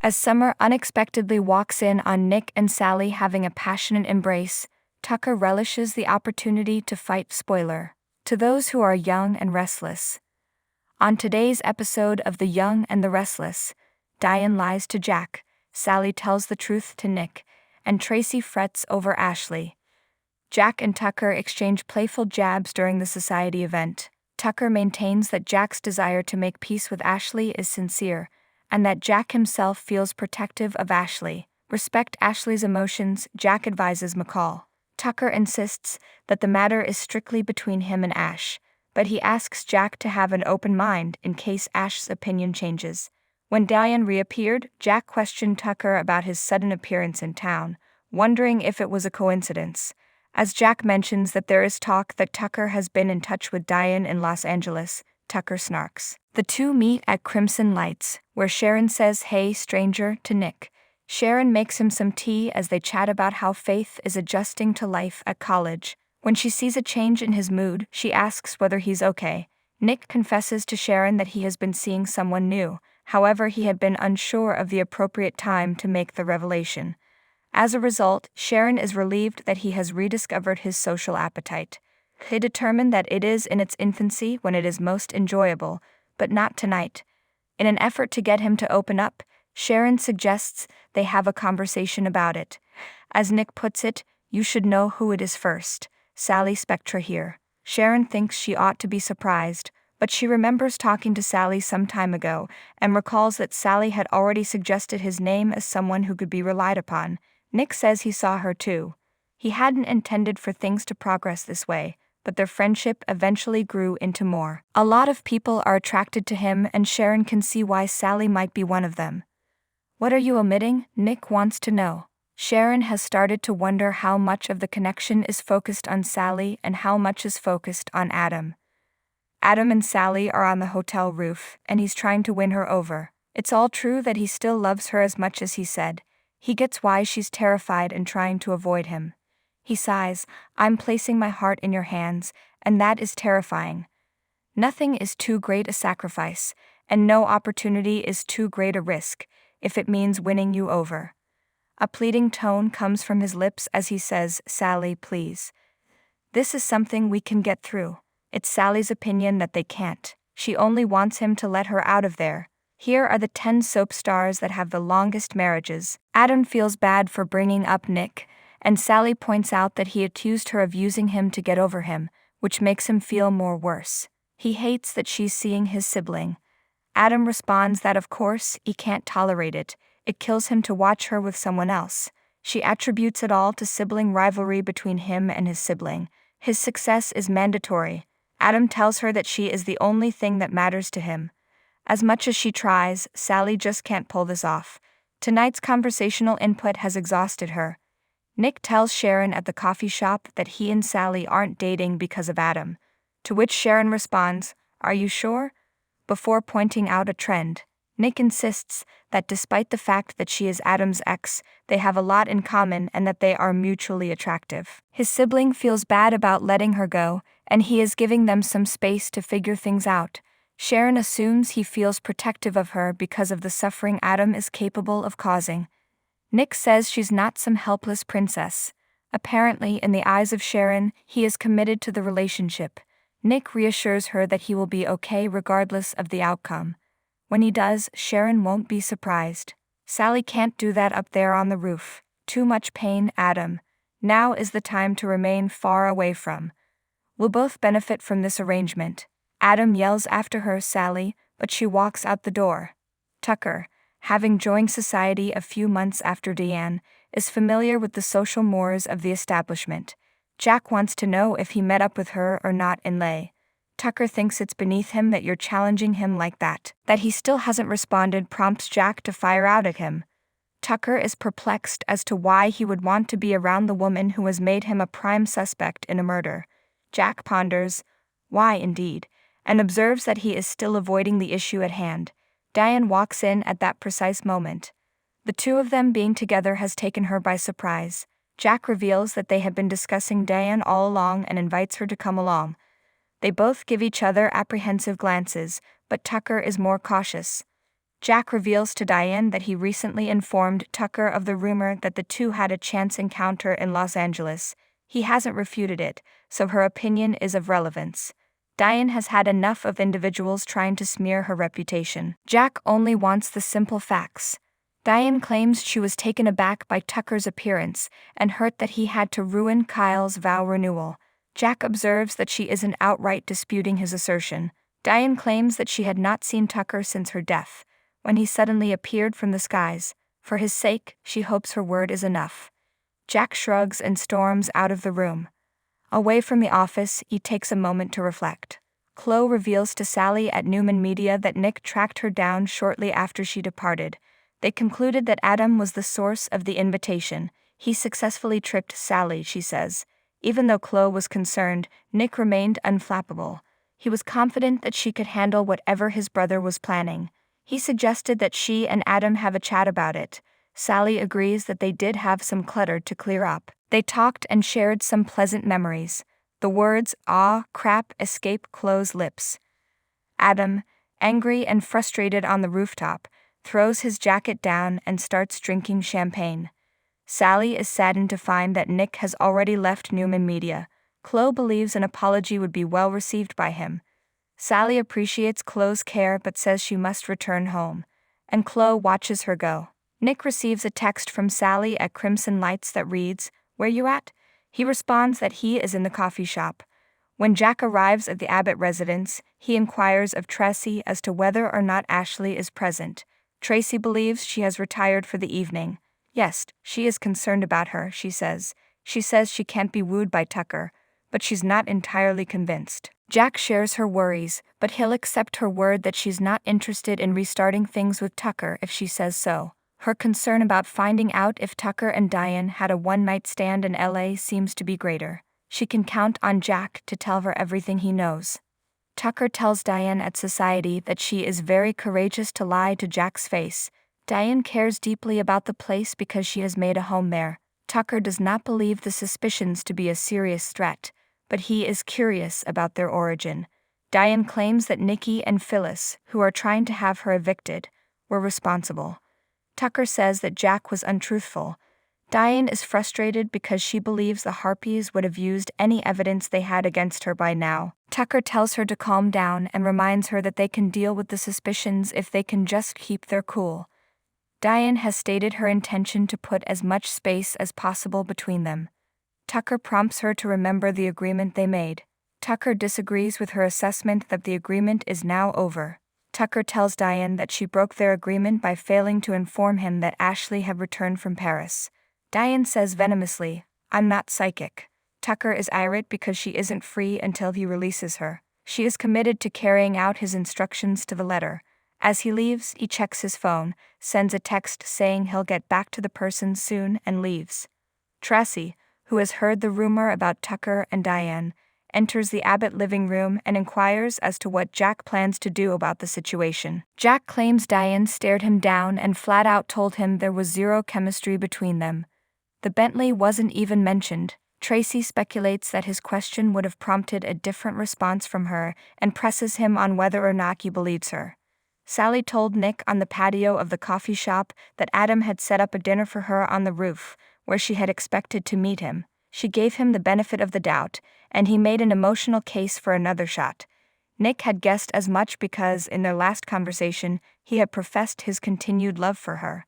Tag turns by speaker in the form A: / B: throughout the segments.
A: As Summer unexpectedly walks in on Nick and Sally having a passionate embrace, Tucker relishes the opportunity to fight spoiler to those who are young and restless. On today's episode of The Young and the Restless, Diane lies to Jack, Sally tells the truth to Nick, and Tracy frets over Ashley. Jack and Tucker exchange playful jabs during the society event. Tucker maintains that Jack's desire to make peace with Ashley is sincere, and that Jack himself feels protective of Ashley. Respect Ashley's emotions, Jack advises McCall. Tucker insists that the matter is strictly between him and Ash, but he asks Jack to have an open mind in case Ash's opinion changes. When Diane reappeared, Jack questioned Tucker about his sudden appearance in town, wondering if it was a coincidence. As Jack mentions that there is talk that Tucker has been in touch with Diane in Los Angeles, Tucker snarks. The two meet at Crimson Lights, where Sharon says, "Hey, stranger," to Nick. Sharon makes him some tea as they chat about how Faith is adjusting to life at college. When she sees a change in his mood, she asks whether he's okay. Nick confesses to Sharon that he has been seeing someone new, however he had been unsure of the appropriate time to make the revelation. As a result, Sharon is relieved that he has rediscovered his social appetite. They determine that it is in its infancy when it is most enjoyable, but not tonight. In an effort to get him to open up, Sharon suggests they have a conversation about it. As Nick puts it, "You should know who it is first. Sally Spectra here." Sharon thinks she ought to be surprised, but she remembers talking to Sally some time ago and recalls that Sally had already suggested his name as someone who could be relied upon. Nick says he saw her too. He hadn't intended for things to progress this way, but their friendship eventually grew into more. A lot of people are attracted to him, and Sharon can see why Sally might be one of them. "What are you omitting?" Nick wants to know. Sharon has started to wonder how much of the connection is focused on Sally and how much is focused on Adam. Adam and Sally are on the hotel roof, and he's trying to win her over. It's all true that he still loves her as much as he said. He gets why she's terrified and trying to avoid him. He sighs, "I'm placing my heart in your hands, and that is terrifying. Nothing is too great a sacrifice, and no opportunity is too great a risk, if it means winning you over." A pleading tone comes from his lips as he says, "Sally, please. This is something we can get through." It's Sally's opinion that they can't. She only wants him to let her out of there. Here are the 10 soap stars that have the longest marriages. Adam feels bad for bringing up Nick, and Sally points out that he accused her of using him to get over him, which makes him feel more worse. He hates that she's seeing his sibling. Adam responds that of course, he can't tolerate it. It kills him to watch her with someone else. She attributes it all to sibling rivalry between him and his sibling. His success is mandatory. Adam tells her that she is the only thing that matters to him. As much as she tries, Sally just can't pull this off. Tonight's conversational input has exhausted her. Nick tells Sharon at the coffee shop that he and Sally aren't dating because of Adam, to which Sharon responds, "Are you sure?" before pointing out a trend. Nick insists that despite the fact that she is Adam's ex, they have a lot in common and that they are mutually attractive. His sibling feels bad about letting her go, and he is giving them some space to figure things out. Sharon assumes he feels protective of her because of the suffering Adam is capable of causing. Nick says she's not some helpless princess. Apparently, in the eyes of Sharon, he is committed to the relationship. Nick reassures her that he will be okay regardless of the outcome. When he does, Sharon won't be surprised. Sally can't do that up there on the roof. Too much pain, Adam. Now is the time to remain far away from. We'll both benefit from this arrangement. Adam yells after her, "Sally," but she walks out the door. Tucker, having joined society a few months after Diane, is familiar with the social mores of the establishment. Jack wants to know if he met up with her or not in Lay. Tucker thinks it's beneath him that you're challenging him like that. That he still hasn't responded prompts Jack to fire out at him. Tucker is perplexed as to why he would want to be around the woman who has made him a prime suspect in a murder. Jack ponders, why indeed, and observes that he is still avoiding the issue at hand. Diane walks in at that precise moment. The two of them being together has taken her by surprise. Jack reveals that they have been discussing Diane all along and invites her to come along. They both give each other apprehensive glances, but Tucker is more cautious. Jack reveals to Diane that he recently informed Tucker of the rumor that the two had a chance encounter in Los Angeles. He hasn't refuted it, so her opinion is of relevance. Diane has had enough of individuals trying to smear her reputation. Jack only wants the simple facts. Diane claims she was taken aback by Tucker's appearance and hurt that he had to ruin Kyle's vow renewal. Jack observes that she isn't outright disputing his assertion. Diane claims that she had not seen Tucker since her death, when he suddenly appeared from the skies. For his sake, she hopes her word is enough. Jack shrugs and storms out of the room. Away from the office, he takes a moment to reflect. Chloe reveals to Sally at Newman Media that Nick tracked her down shortly after she departed. They concluded that Adam was the source of the invitation. He successfully tricked Sally, she says. Even though Chloe was concerned, Nick remained unflappable. He was confident that she could handle whatever his brother was planning. He suggested that she and Adam have a chat about it. Sally agrees that they did have some clutter to clear up. They talked and shared some pleasant memories. The words, "aw, crap," escape Chloe's lips. Adam, angry and frustrated on the rooftop, throws his jacket down and starts drinking champagne. Sally is saddened to find that Nick has already left Newman Media. Chloe believes an apology would be well received by him. Sally appreciates Chloe's care but says she must return home, and Chloe watches her go. Nick receives a text from Sally at Crimson Lights that reads, "Where you at?" He responds that he is in the coffee shop. When Jack arrives at the Abbott residence, he inquires of Tracy as to whether or not Ashley is present. Tracy believes she has retired for the evening. Yes, she is concerned about her, she says. She says she can't be wooed by Tucker, but she's not entirely convinced. Jack shares her worries, but he'll accept her word that she's not interested in restarting things with Tucker if she says so. Her concern about finding out if Tucker and Diane had a one-night stand in LA seems to be greater. She can count on Jack to tell her everything he knows. Tucker tells Diane at Society that she is very courageous to lie to Jack's face. Diane cares deeply about the place because she has made a home there. Tucker does not believe the suspicions to be a serious threat, but he is curious about their origin. Diane claims that Nikki and Phyllis, who are trying to have her evicted, were responsible. Tucker says that Jack was untruthful. Diane is frustrated because she believes the Harpies would have used any evidence they had against her by now. Tucker tells her to calm down and reminds her that they can deal with the suspicions if they can just keep their cool. Diane has stated her intention to put as much space as possible between them. Tucker prompts her to remember the agreement they made. Tucker disagrees with her assessment that the agreement is now over. Tucker tells Diane that she broke their agreement by failing to inform him that Ashley had returned from Paris. Diane says venomously, "I'm not psychic." Tucker is irate because she isn't free until he releases her. She is committed to carrying out his instructions to the letter. As he leaves, he checks his phone, sends a text saying he'll get back to the person soon, and leaves. Tracy, who has heard the rumor about Tucker and Diane, enters the Abbott living room and inquires as to what Jack plans to do about the situation. Jack claims Diane stared him down and flat out told him there was zero chemistry between them. The Bentley wasn't even mentioned. Tracy speculates that his question would have prompted a different response from her and presses him on whether or not he believes her. Sally told Nick on the patio of the coffee shop that Adam had set up a dinner for her on the roof, where she had expected to meet him. She gave him the benefit of the doubt, and he made an emotional case for another shot. Nick had guessed as much because, in their last conversation, he had professed his continued love for her.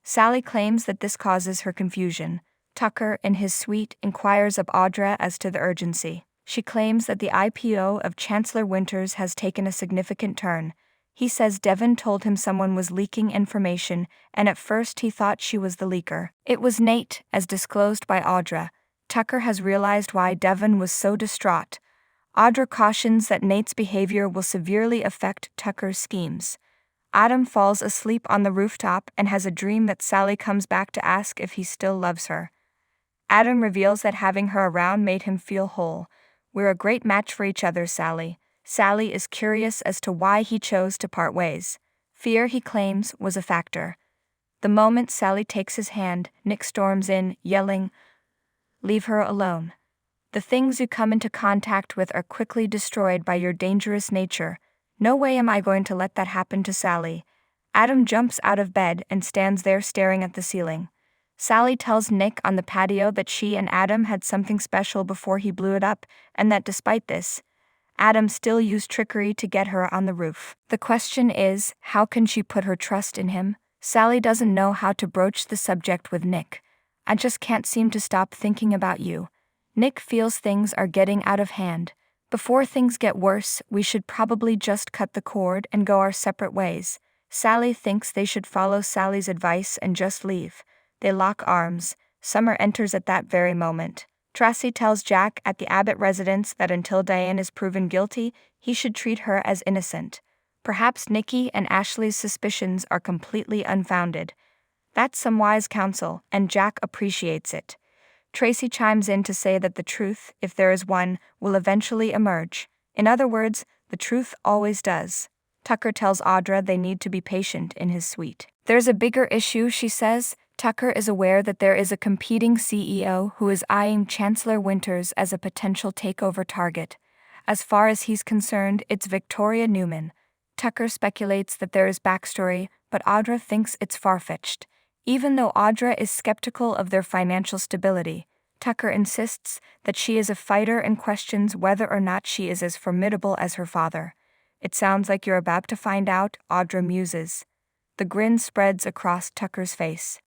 A: Sally claims that this causes her confusion. Tucker, in his suite, inquires of Audra as to the urgency. She claims that the IPO of Chancellor Winters has taken a significant turn. He says Devon told him someone was leaking information, and at first he thought she was the leaker. It was Nate, as disclosed by Audra. Tucker has realized why Devon was so distraught. Audra cautions that Nate's behavior will severely affect Tucker's schemes. Adam falls asleep on the rooftop and has a dream that Sally comes back to ask if he still loves her. Adam reveals that having her around made him feel whole. "We're a great match for each other, Sally." Sally is curious as to why he chose to part ways. Fear, he claims, was a factor. The moment Sally takes his hand, Nick storms in, yelling, "Leave her alone. The things you come into contact with are quickly destroyed by your dangerous nature. No way am I going to let that happen to Sally." Adam jumps out of bed and stands there staring at the ceiling. Sally tells Nick on the patio that she and Adam had something special before he blew it up, and that despite this, Adam still used trickery to get her on the roof. The question is, how can she put her trust in him? Sally doesn't know how to broach the subject with Nick. I just can't seem to stop thinking about you. Nick feels things are getting out of hand. Before things get worse, we should probably just cut the cord and go our separate ways. Sally thinks they should follow Sally's advice and just leave. They lock arms. Summer enters at that very moment. Tracy tells Jack at the Abbott residence that until Diane is proven guilty, he should treat her as innocent. Perhaps Nikki and Ashley's suspicions are completely unfounded. That's some wise counsel, and Jack appreciates it. Tracy chimes in to say that the truth, if there is one, will eventually emerge. In other words, the truth always does. Tucker tells Audra they need to be patient in his suite. There's a bigger issue, she says. Tucker is aware that there is a competing CEO who is eyeing Chancellor Winters as a potential takeover target. As far as he's concerned, it's Victoria Newman. Tucker speculates that there is backstory, but Audra thinks it's far-fetched. Even though Audra is skeptical of their financial stability, Tucker insists that she is a fighter and questions whether or not she is as formidable as her father. It sounds like you're about to find out, Audra muses. The grin spreads across Tucker's face.